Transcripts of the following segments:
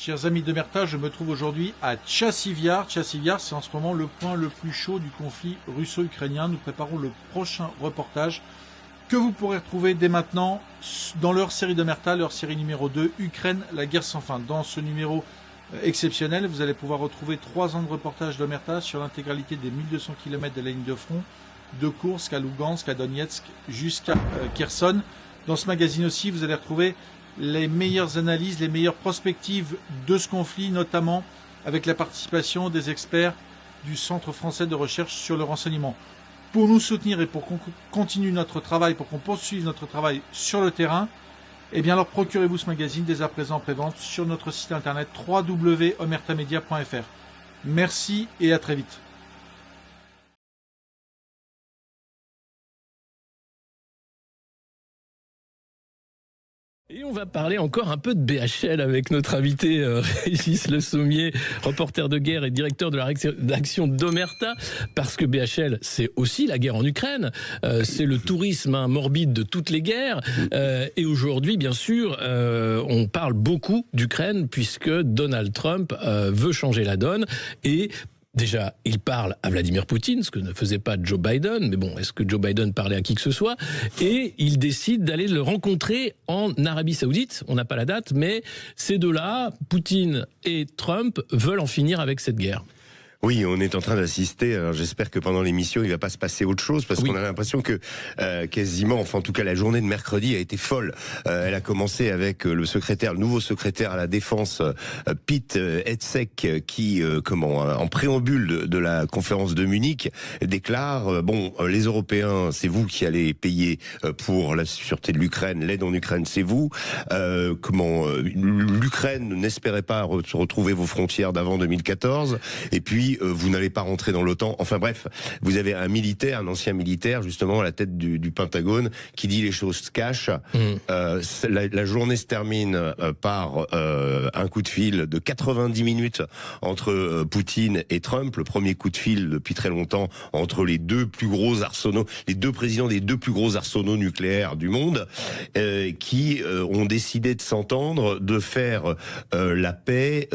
Chers amis d'Omerta, je me trouve aujourd'hui à Tchassiviar. Tchassiviar, c'est en ce moment le point le plus chaud du conflit russo-ukrainien. Nous préparons le prochain reportage que vous pourrez retrouver dès maintenant dans leur série d'Omerta, leur série numéro 2, Ukraine, la guerre sans fin. Dans ce numéro exceptionnel, vous allez pouvoir retrouver 3 ans de reportage d'Omerta sur l'intégralité des 1200 km de la ligne de front, de Kursk à Lugansk, à Donetsk, jusqu'à Kherson. Dans ce magazine aussi, vous allez retrouver les meilleures analyses, les meilleures prospectives de ce conflit, notamment avec la participation des experts du Centre français de recherche sur le renseignement. Pour nous soutenir et pour qu'on continue notre travail, pour qu'on poursuive notre travail sur le terrain, eh bien alors procurez-vous ce magazine dès à présent en prévente sur notre site internet www.omertamedia.fr. Merci et à très vite. Et on va parler encore un peu de BHL avec notre invité Régis Le Sommier, reporter de guerre et directeur de la rédaction d'Omerta, parce que BHL, c'est aussi la guerre en Ukraine, c'est le tourisme morbide de toutes les guerres, et aujourd'hui, bien sûr, on parle beaucoup d'Ukraine, puisque Donald Trump veut changer la donne, et déjà, il parle à Vladimir Poutine, ce que ne faisait pas Joe Biden, mais bon, est-ce que Joe Biden parlait à qui que ce soit? Et il décide d'aller le rencontrer en Arabie Saoudite, on n'a pas la date, mais ces deux-là, Poutine et Trump, veulent en finir avec cette guerre. Oui, on est en train d'assister. Alors j'espère que pendant l'émission, il va pas se passer autre chose, parce qu'on a l'impression que quasiment, enfin en tout cas la journée de mercredi a été folle. Elle a commencé avec le nouveau secrétaire à la défense, Pete Hegseth, qui, en préambule de la conférence de Munich, déclare les Européens, c'est vous qui allez payer pour la sûreté de l'Ukraine, l'aide en Ukraine, c'est vous. L'Ukraine n'espérait pas retrouver vos frontières d'avant 2014, et puis vous n'allez pas rentrer dans l'OTAN. Enfin bref, vous avez un ancien militaire, justement, à la tête du Pentagone, qui dit les choses cash. La journée se termine par un coup de fil de 90 minutes entre Poutine et Trump. Le premier coup de fil depuis très longtemps entre les deux présidents des deux plus gros arsenaux nucléaires du monde, qui ont décidé de s'entendre, de faire la paix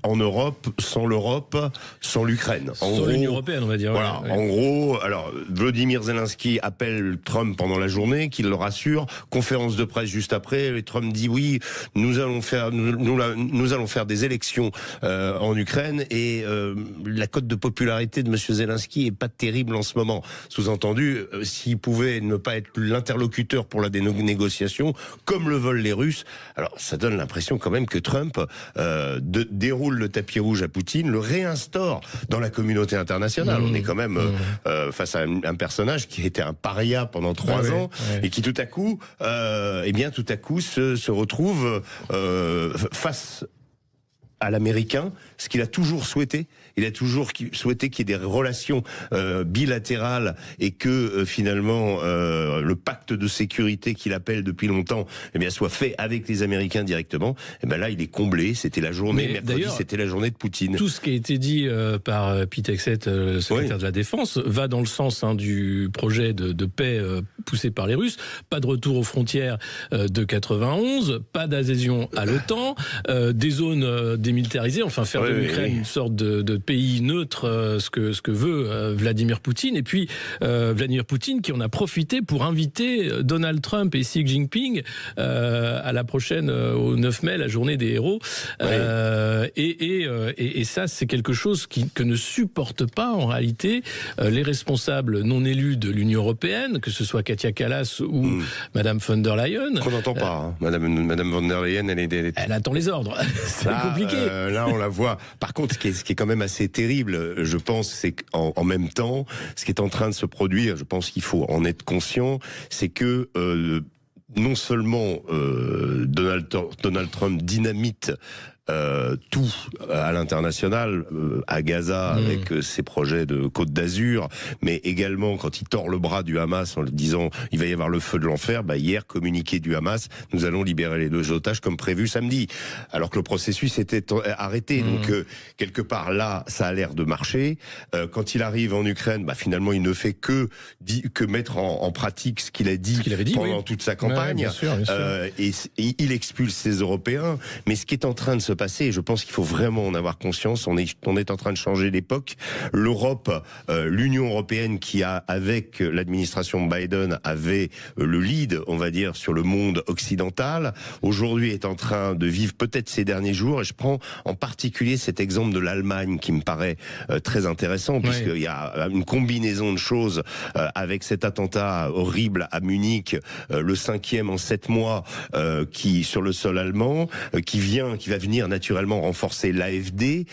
en Europe, sans l'Ukraine. Sans l'Union européenne, on va dire. Voilà. En gros, alors, Volodymyr Zelensky appelle Trump pendant la journée, qu'il le rassure. Conférence de presse juste après, et Trump dit oui, nous allons faire des élections en Ukraine, et la cote de popularité de Monsieur Zelensky est pas terrible en ce moment. Sous-entendu, s'il pouvait ne pas être l'interlocuteur pour la négociation, comme le veulent les Russes, alors ça donne l'impression quand même que Trump déroule le tapis rouge à Poutine, le réinstaure dans la communauté internationale. On est quand même face à un personnage qui était un paria pendant 3 ans et qui tout à coup se retrouve face à l'américain, ce qu'il a toujours souhaité. Il a toujours souhaité qu'il y ait des relations bilatérales, et que finalement le pacte de sécurité qu'il appelle depuis longtemps soit fait avec les Américains directement. Et là, il est comblé. C'était la journée mercredi, c'était la journée de Poutine. Tout ce qui a été dit par Pete Hegseth, le secrétaire de la Défense, va dans le sens du projet de paix poussé par les Russes. Pas de retour aux frontières de 91, pas d'adhésion à l'OTAN, des zones démilitarisées, enfin faire de l'Ukraine une sorte de pays neutre, ce que veut Vladimir Poutine. Et puis Vladimir Poutine qui en a profité pour inviter Donald Trump et Xi Jinping à la prochaine, au 9 mai, la journée des héros. Et ça, c'est quelque chose que ne supportent pas en réalité les responsables non élus de l'Union européenne, que ce soit Kaja Kallas ou Madame von der Leyen. Qu'on n'entend pas. Madame von der Leyen, elle attend les ordres. C'est compliqué. Là, on la voit. Par contre, ce qui est quand même assez terrible, je pense, c'est qu'en même temps, ce qui est en train de se produire, je pense qu'il faut en être conscient, c'est que non seulement Donald Trump dynamite tout à l'international, à Gaza avec ses projets de Côte d'Azur, mais également quand il tord le bras du Hamas en le disant il va y avoir le feu de l'enfer, hier communiqué du Hamas, nous allons libérer les 2 otages comme prévu samedi, alors que le processus était arrêté. Donc quelque part là, ça a l'air de marcher. Quand il arrive en Ukraine, finalement il ne fait que mettre en pratique ce qu'il a dit, pendant toute sa campagne. Bien sûr. Et il expulse ses Européens. Mais ce qui est en train de se passer, et je pense qu'il faut vraiment en avoir conscience, on est en train de changer d'époque. L'Europe, l'Union européenne qui a, avec l'administration Biden, avait le lead, on va dire, sur le monde occidental, aujourd'hui est en train de vivre peut-être ces derniers jours, et je prends en particulier cet exemple de l'Allemagne qui me paraît très intéressant, puisqu'il y a une combinaison de choses avec cet attentat horrible à Munich, le 5e en 7 mois, qui sur le sol allemand, qui va venir naturellement renforcer l'AfD.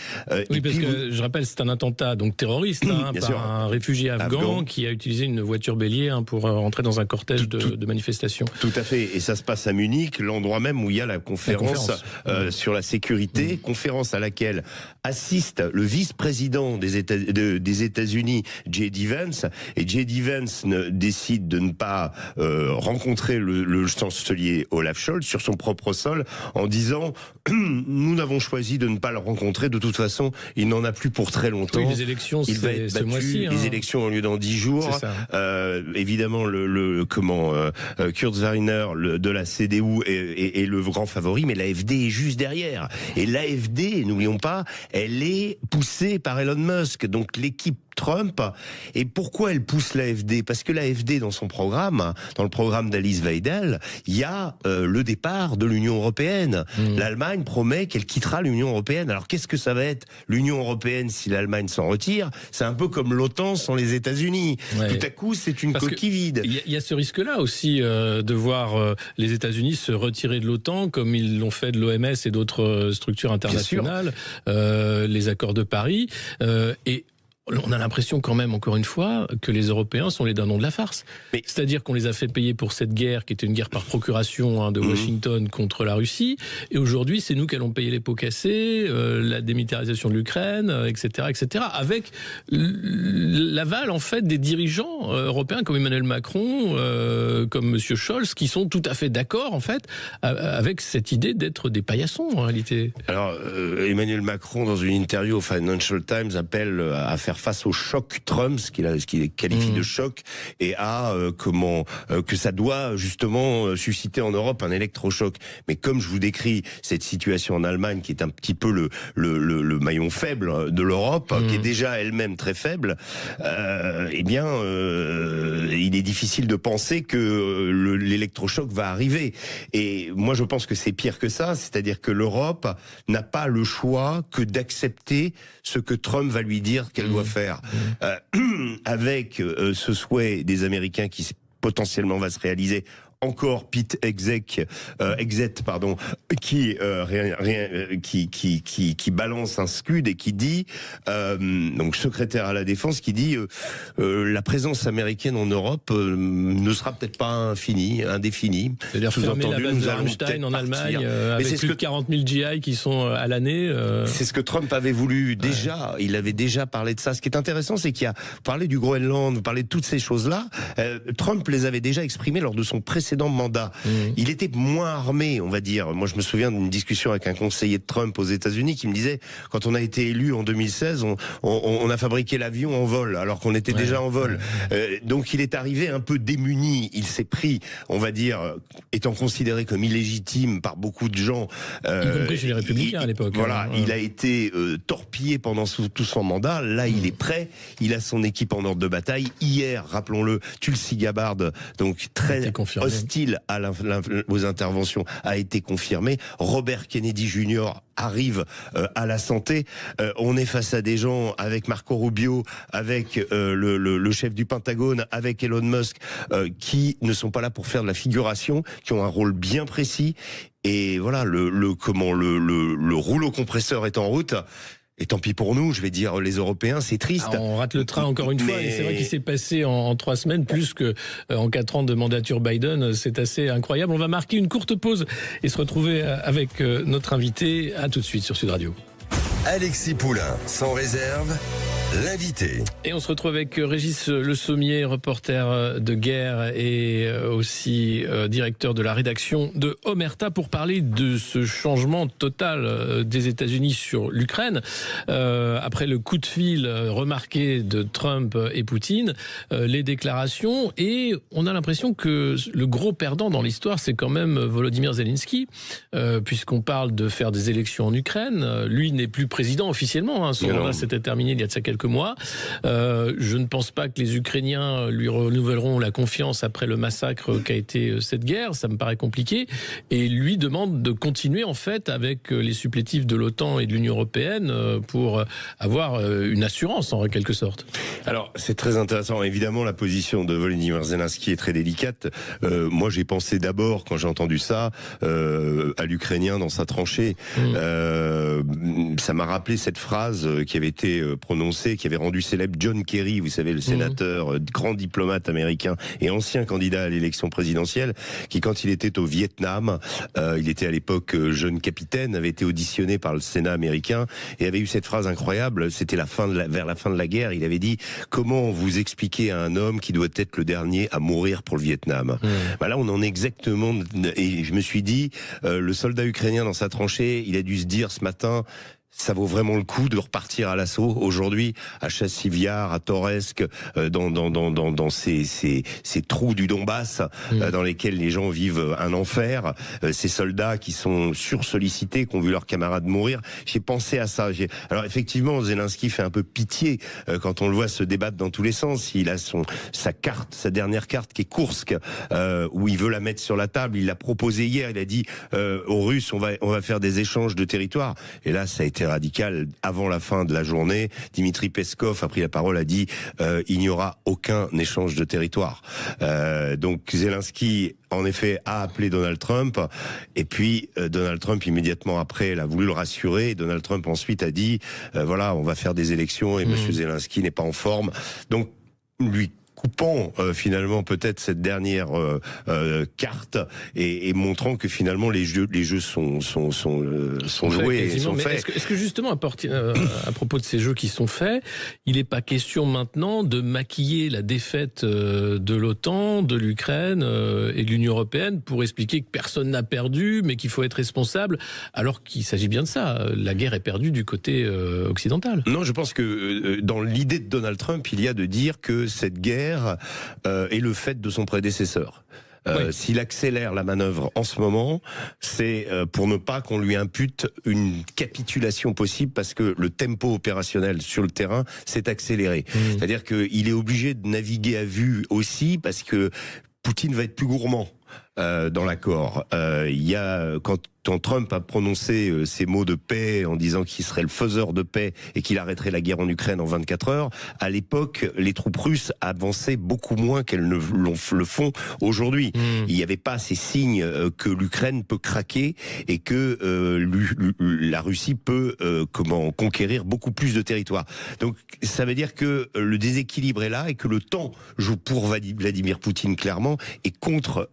Oui, parce que je rappelle, c'est un attentat donc terroriste par un réfugié afghan qui a utilisé une voiture bélier pour rentrer dans un cortège de manifestations. Tout à fait, et ça se passe à Munich, l'endroit même où il y a la conférence sur la sécurité, conférence à laquelle assiste le vice-président des États-Unis, J.D. Vance, et J.D. Vance décide de ne pas rencontrer le chancelier Olaf Scholz sur son propre sol en disant nous n'avons choisi de ne pas le rencontrer, de toute façon il n'en a plus pour très longtemps. Oui, les élections, il va être battu, ce mois-ci. Les élections ont lieu dans 10 jours. Évidemment, Kurzweiner de la CDU est le grand favori, mais l'AfD est juste derrière. Et l'AfD, n'oublions pas, elle est poussée par Elon Musk, donc l'équipe Trump. Et pourquoi elle pousse l'AfD? Parce que l'AfD, dans son programme, dans le programme d'Alice Weidel, il y a le départ de l'Union européenne. L'Allemagne promet qu'elle quittera l'Union européenne. Alors qu'est-ce que ça va être l'Union européenne si l'Allemagne s'en retire? C'est un peu comme l'OTAN sans les États-Unis. Tout à coup, c'est une coquille vide. Il y a ce risque-là aussi de voir les États-Unis se retirer de l'OTAN, comme ils l'ont fait de l'OMS et d'autres structures internationales, les accords de Paris, et on a l'impression quand même, encore une fois, que les Européens sont les dindons de la farce. C'est-à-dire qu'on les a fait payer pour cette guerre, qui était une guerre par procuration de Washington contre la Russie, et aujourd'hui, c'est nous qui allons payer les pots cassés, la démilitarisation de l'Ukraine, etc., etc., avec l'aval, en fait, des dirigeants européens comme Emmanuel Macron, comme M. Scholz, qui sont tout à fait d'accord, en fait, avec cette idée d'être des paillassons, en réalité. Alors, Emmanuel Macron, dans une interview au Financial Times, appelle à faire face au choc Trump, ce qu'il qualifie de choc, et à que ça doit justement susciter en Europe un électrochoc. Mais comme je vous décris cette situation en Allemagne, qui est un petit peu le maillon faible de l'Europe, qui est déjà elle-même très faible, il est difficile de penser que l'électrochoc va arriver. Et moi, je pense que c'est pire que ça, c'est-à-dire que l'Europe n'a pas le choix que d'accepter ce que Trump va lui dire qu'elle doit faire. Avec ce souhait des Américains qui potentiellement va se réaliser. Encore Pete Hegseth, qui balance un scud et qui dit, donc secrétaire à la défense, qui dit la présence américaine en Europe ne sera peut-être pas indéfinie. C'est-à-dire fermer la base de Ramstein en Allemagne avec plus de 40 000 GI qui sont à l'année. C'est ce que Trump avait voulu déjà. Il avait déjà parlé de ça. Ce qui est intéressant, c'est qu'il a parlé du Groenland, vous parlez de toutes ces choses-là. Trump les avait déjà exprimées lors de son précédent mandat. Il était moins armé, on va dire. Moi, je me souviens d'une discussion avec un conseiller de Trump aux États-Unis qui me disait, quand on a été élu en 2016, on a fabriqué l'avion en vol, alors qu'on était déjà en vol. Donc, il est arrivé un peu démuni. Il s'est pris, on va dire, étant considéré comme illégitime par beaucoup de gens. Y compris chez les Républicains à l'époque. Voilà, il a été torpillé pendant tout son mandat. Là, il est prêt. Il a son équipe en ordre de bataille. Hier, rappelons-le, Tulsi Gabbard, donc très hostile aux interventions, a été confirmé. Robert Kennedy Jr. arrive à la santé. On est face à des gens avec Marco Rubio, avec le chef du Pentagone, avec Elon Musk, qui ne sont pas là pour faire de la figuration, qui ont un rôle bien précis. Et voilà, le rouleau compresseur est en route. Et tant pis pour nous, je vais dire les Européens, c'est triste. On rate le train encore une fois, et c'est vrai qu'il s'est passé en 3 semaines plus que en 4 ans de mandature Biden. C'est assez incroyable. On va marquer une courte pause et se retrouver avec notre invité. À tout de suite sur Sud Radio. Alexis Poulain, sans réserve, l'invité. Et on se retrouve avec Régis Le Sommier, reporter de guerre et aussi directeur de la rédaction de Omerta, pour parler de ce changement total des États-Unis sur l'Ukraine. Après le coup de fil remarqué de Trump et Poutine, les déclarations, et on a l'impression que le gros perdant dans l'histoire, c'est quand même Volodymyr Zelensky, puisqu'on parle de faire des élections en Ukraine. Lui n'est plus président officiellement, son mandat s'était terminé il y a de ça quelques mois. Je ne pense pas que les Ukrainiens lui renouvelleront la confiance après le massacre qu'a été cette guerre, ça me paraît compliqué, et lui demande de continuer en fait avec les supplétifs de l'OTAN et de l'Union européenne pour avoir une assurance en quelque sorte. Alors c'est très intéressant, évidemment la position de Volodymyr Zelensky est très délicate. Moi j'ai pensé d'abord, quand j'ai entendu ça, à l'Ukrainien dans sa tranchée. Ça m'a rappelé cette phrase qui avait été prononcée, qui avait rendu célèbre John Kerry, vous savez, le sénateur, grand diplomate américain et ancien candidat à l'élection présidentielle, qui quand il était au Vietnam, il était à l'époque jeune capitaine, avait été auditionné par le Sénat américain et avait eu cette phrase incroyable, c'était vers la fin de la guerre, il avait dit: comment vous expliquez à un homme qui doit être le dernier à mourir pour le Vietnam? Là on en est exactement, et je me suis dit, le soldat ukrainien dans sa tranchée, il a dû se dire ce matin: ça vaut vraiment le coup de repartir à l'assaut aujourd'hui à Chassiviar, à Toretsk, dans ces trous du Donbass dans lesquels les gens vivent un enfer, ces soldats qui sont sursollicités, qui ont vu leurs camarades mourir. J'ai pensé à ça. Alors effectivement, Zelensky fait un peu pitié quand on le voit se débattre dans tous les sens. Il a sa dernière carte qui est Koursk, où il veut la mettre sur la table. Il l'a proposé hier. Il a dit aux Russes, on va faire des échanges de territoire. Et là, ça a été radical. Avant la fin de la journée, Dimitri Peskov a pris la parole, a dit il n'y aura aucun échange de territoire. Donc Zelensky, en effet, a appelé Donald Trump, et puis Donald Trump immédiatement après, il a voulu le rassurer. Donald Trump ensuite a dit voilà, on va faire des élections et Monsieur Zelensky n'est pas en forme. Donc lui coupant finalement peut-être cette dernière carte et montrant que finalement les jeux sont joués et sont faits. Est-ce que justement à propos de ces jeux qui sont faits, il n'est pas question maintenant de maquiller la défaite de l'OTAN, de l'Ukraine et de l'Union européenne pour expliquer que personne n'a perdu, mais qu'il faut être responsable, alors qu'il s'agit bien de ça. La guerre est perdue du côté occidental. Non, je pense que dans l'idée de Donald Trump, il y a de dire que cette guerre est le fait de son prédécesseur. S'il accélère la manœuvre en ce moment, c'est pour ne pas qu'on lui impute une capitulation possible, parce que le tempo opérationnel sur le terrain s'est accéléré. C'est-à-dire qu'il est obligé de naviguer à vue aussi, parce que Poutine va être plus gourmand dans l'accord. Il y a quand Trump a prononcé ces mots de paix en disant qu'il serait le faiseur de paix et qu'il arrêterait la guerre en Ukraine en 24 heures, à l'époque, les troupes russes avançaient beaucoup moins qu'elles ne le font aujourd'hui. Il n'y avait pas ces signes que l'Ukraine peut craquer et que la Russie peut conquérir beaucoup plus de territoire. Donc ça veut dire que le déséquilibre est là et que le temps joue pour Vladimir Poutine clairement et contre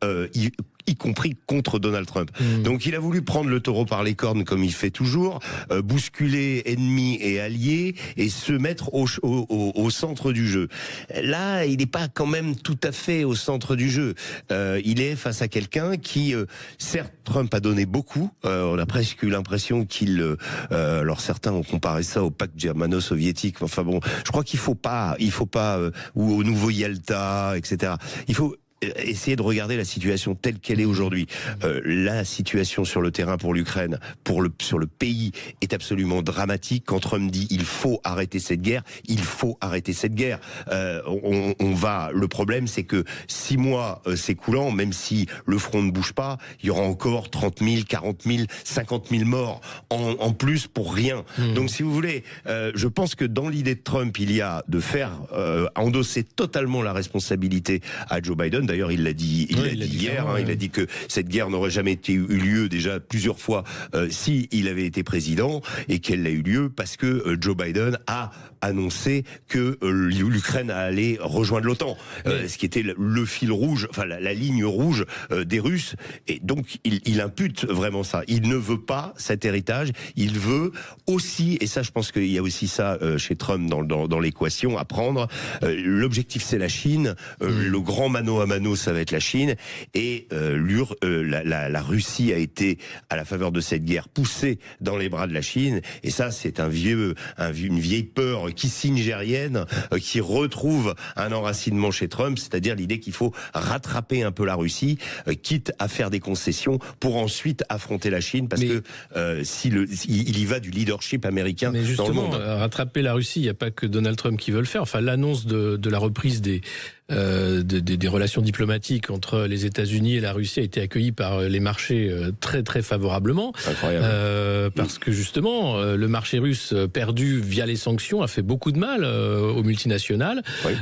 y compris contre Donald Trump. Donc il a voulu prendre le taureau par les cornes, comme il fait toujours, bousculer ennemis et alliés et se mettre au centre du jeu. Là, il n'est pas quand même tout à fait au centre du jeu. Il est face à quelqu'un qui, certes, Trump a donné beaucoup. On a presque eu l'impression alors certains ont comparé ça au pacte germano-soviétique. Enfin bon, je crois qu'il faut pas, ou au nouveau Yalta, etc. Il faut essayer de regarder la situation telle qu'elle est aujourd'hui. La situation sur le terrain pour l'Ukraine, sur le pays, est absolument dramatique. Quand Trump dit il faut arrêter cette guerre, il faut arrêter cette guerre. Le problème, c'est que 6 mois s'écoulant, même si le front ne bouge pas, il y aura encore 30 000, 40 000, 50 000 morts en plus pour rien. Donc si vous voulez, je pense que dans l'idée de Trump, il y a de faire endosser totalement la responsabilité à Joe Biden. D'ailleurs, il l'a dit, hier. Il a dit que cette guerre n'aurait jamais eu lieu déjà plusieurs fois si il avait été président, et qu'elle a eu lieu parce que Joe Biden a annoncé que l'Ukraine allait rejoindre l'OTAN, ce qui était le fil rouge, enfin la ligne rouge des Russes. Et donc il impute vraiment ça. Il ne veut pas cet héritage. Il veut aussi, et ça je pense qu'il y a aussi ça chez Trump dans l'équation à prendre. L'objectif c'est la Chine. Le grand mano à mano ça va être la Chine. Et la Russie a été à la faveur de cette guerre poussée dans les bras de la Chine. Et ça c'est une vieille peur kissingerienne qui retrouve un enracinement chez Trump, c'est-à-dire l'idée qu'il faut rattraper un peu la Russie, quitte à faire des concessions pour ensuite affronter la Chine, parce que il y va du leadership américain dans le monde. Mais justement, rattraper la Russie, il n'y a pas que Donald Trump qui veut le faire. Enfin, l'annonce de la reprise des relations diplomatiques entre les États-Unis et la Russie a été accueillie par les marchés très très favorablement. Incroyable. Parce que justement, le marché russe perdu via les sanctions a fait beaucoup de mal aux multinationales. Oui.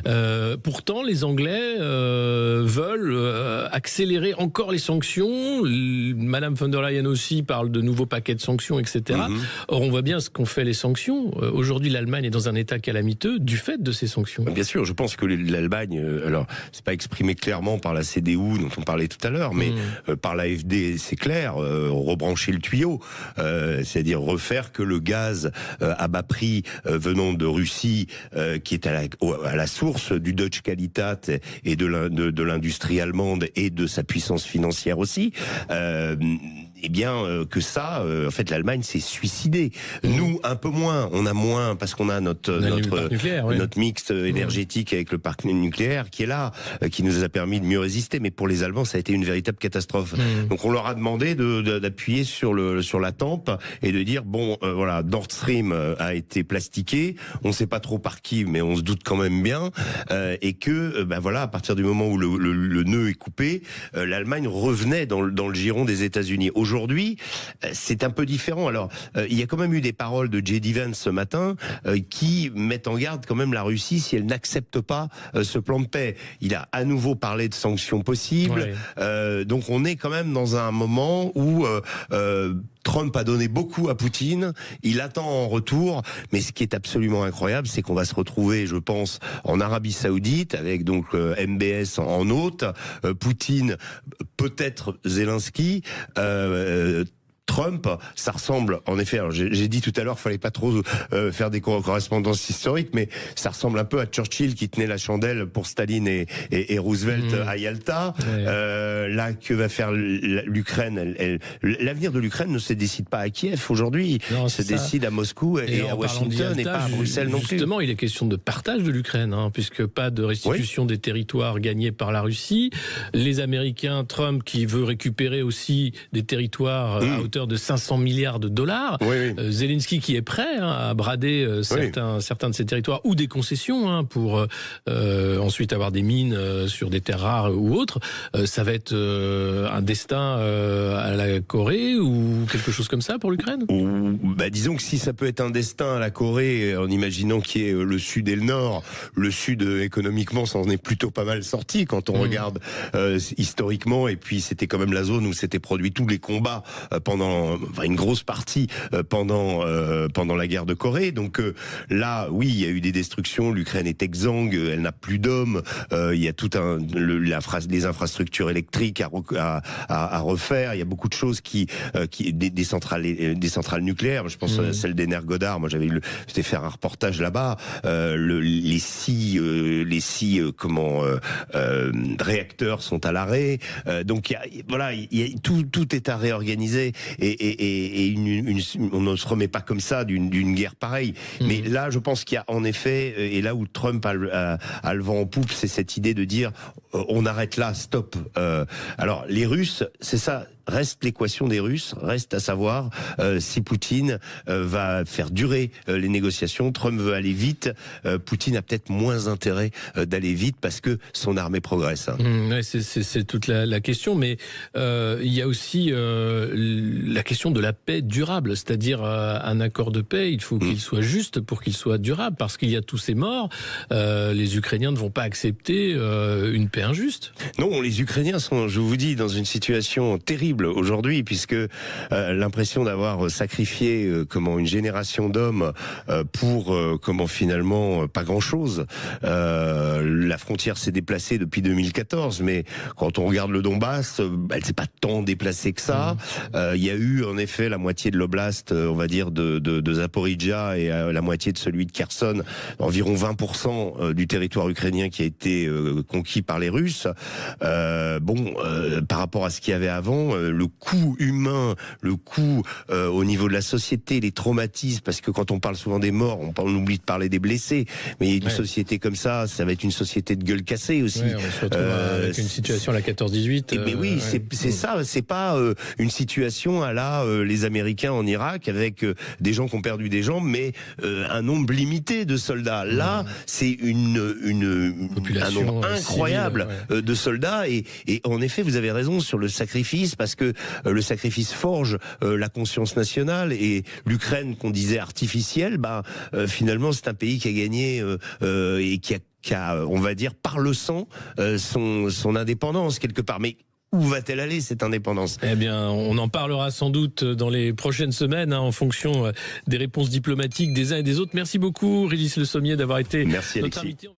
Pourtant, les Anglais veulent accélérer encore les sanctions. Madame von der Leyen aussi parle de nouveaux paquets de sanctions, etc. Or, on voit bien ce qu'ont fait les sanctions. Aujourd'hui, l'Allemagne est dans un état calamiteux du fait de ces sanctions. Bien sûr, je pense que l'Allemagne, alors c'est pas exprimé clairement par la CDU dont on parlait tout à l'heure, mais par l'AfD, c'est clair, rebrancher le tuyau, c'est-à-dire refaire que le gaz à bas prix venant de Russie, qui est à la source du Deutsche Qualitat et de l'industrie allemande et de sa puissance financière aussi, eh bien que ça, en fait, l'Allemagne s'est suicidée. Nous, un peu moins, on a moins parce qu'on a notre mix énergétique avec le parc nucléaire qui est là, qui nous a permis de mieux résister. Mais pour les Allemands, ça a été une véritable catastrophe. Donc on leur a demandé d'appuyer sur la tempe et de dire bon, voilà, Nord Stream a été plastiqué, on ne sait pas trop par qui, mais on se doute quand même bien, et que voilà, à partir du moment où le nœud est coupé, l'Allemagne revenait dans le giron des États-Unis. Aujourd'hui, c'est un peu différent. Alors, il y a quand même eu des paroles de J.D. Vance ce matin qui mettent en garde quand même la Russie si elle n'accepte pas ce plan de paix. Il a à nouveau parlé de sanctions possibles. Donc on est quand même dans un moment où Trump a donné beaucoup à Poutine, il attend en retour, mais ce qui est absolument incroyable, c'est qu'on va se retrouver, je pense, en Arabie Saoudite, avec donc MBS en hôte, Poutine, peut-être Zelensky, Trump, ça ressemble, en effet, alors j'ai dit tout à l'heure, fallait pas trop faire des correspondances historiques, mais ça ressemble un peu à Churchill qui tenait la chandelle pour Staline et Roosevelt à Yalta. Là, que va faire l'Ukraine? L'avenir de l'Ukraine ne se décide pas à Kiev aujourd'hui, il se décide à Moscou et à Washington et pas à Bruxelles non plus. Justement, il est question de partage de l'Ukraine, puisque pas de restitution des territoires gagnés par la Russie. Les Américains, Trump qui veut récupérer aussi des territoires à hauteur de 500 milliards de dollars. Zelensky qui est prêt à brader certains de ces territoires ou des concessions pour ensuite avoir des mines sur des terres rares ou autres. Ça va être un destin à la Corée ou quelque chose comme ça pour l'Ukraine? Disons que si ça peut être un destin à la Corée, en imaginant qu'il y ait le Sud et le Nord, le Sud économiquement s'en est plutôt pas mal sorti quand on regarde historiquement, et puis c'était quand même la zone où s'étaient produits tous les combats pendant une grosse partie pendant la guerre de Corée. Donc là, oui, il y a eu des destructions. L'Ukraine est exsangue, elle n'a plus d'hommes. Il y a tout les infrastructures électriques à refaire. Il y a beaucoup de choses des centrales nucléaires. Je pense à celle d'Energodar. Moi, j'étais faire un reportage là-bas. Les six réacteurs sont à l'arrêt. Donc tout est à réorganiser. Et on ne se remet pas comme ça d'une guerre pareille. Mais là, je pense qu'il y a en effet, et là où Trump a le vent en poupe, c'est cette idée de dire on arrête là, stop. Alors les Russes, c'est ça. Reste l'équation des Russes, reste à savoir si Poutine va faire durer les négociations. Trump veut aller vite, Poutine a peut-être moins intérêt d'aller vite parce que son armée progresse. C'est toute la question, mais il y a aussi la question de la paix durable, c'est-à-dire un accord de paix, il faut qu'il soit juste pour qu'il soit durable, parce qu'il y a tous ces morts. Les Ukrainiens ne vont pas accepter une paix injuste. Non, les Ukrainiens sont, je vous dis, dans une situation terrible aujourd'hui, puisque l'impression d'avoir sacrifié une génération d'hommes pour finalement pas grand-chose. La frontière s'est déplacée depuis 2014, mais quand on regarde le Donbass, elle s'est pas tant déplacée que ça. Il y a eu en effet la moitié de l'oblast, on va dire, de Zaporizhzhia et la moitié de celui de Kherson, environ 20% du territoire ukrainien qui a été conquis par les Russes. Par rapport à ce qu'il y avait avant, le coût humain, le coût au niveau de la société, les traumatismes, parce que quand on parle souvent des morts, on oublie de parler des blessés, mais une société comme ça va être une société de gueule cassée aussi. Ouais, on se retrouve avec une situation à la 14-18. Mais oui, c'est ça, c'est pas une situation à la les Américains en Irak avec des gens qui ont perdu des jambes, mais un nombre limité de soldats. Là, c'est un nombre incroyable de soldats et en effet, vous avez raison sur le sacrifice, parce que le sacrifice forge la conscience nationale, et l'Ukraine qu'on disait artificielle, finalement c'est un pays qui a gagné et qui a, on va dire, par le sang, son indépendance quelque part. Mais où va-t-elle aller, cette indépendance? Eh bien, on en parlera sans doute dans les prochaines semaines, en fonction des réponses diplomatiques des uns et des autres. Merci beaucoup, Régis Le Sommier, d'avoir été notre invité.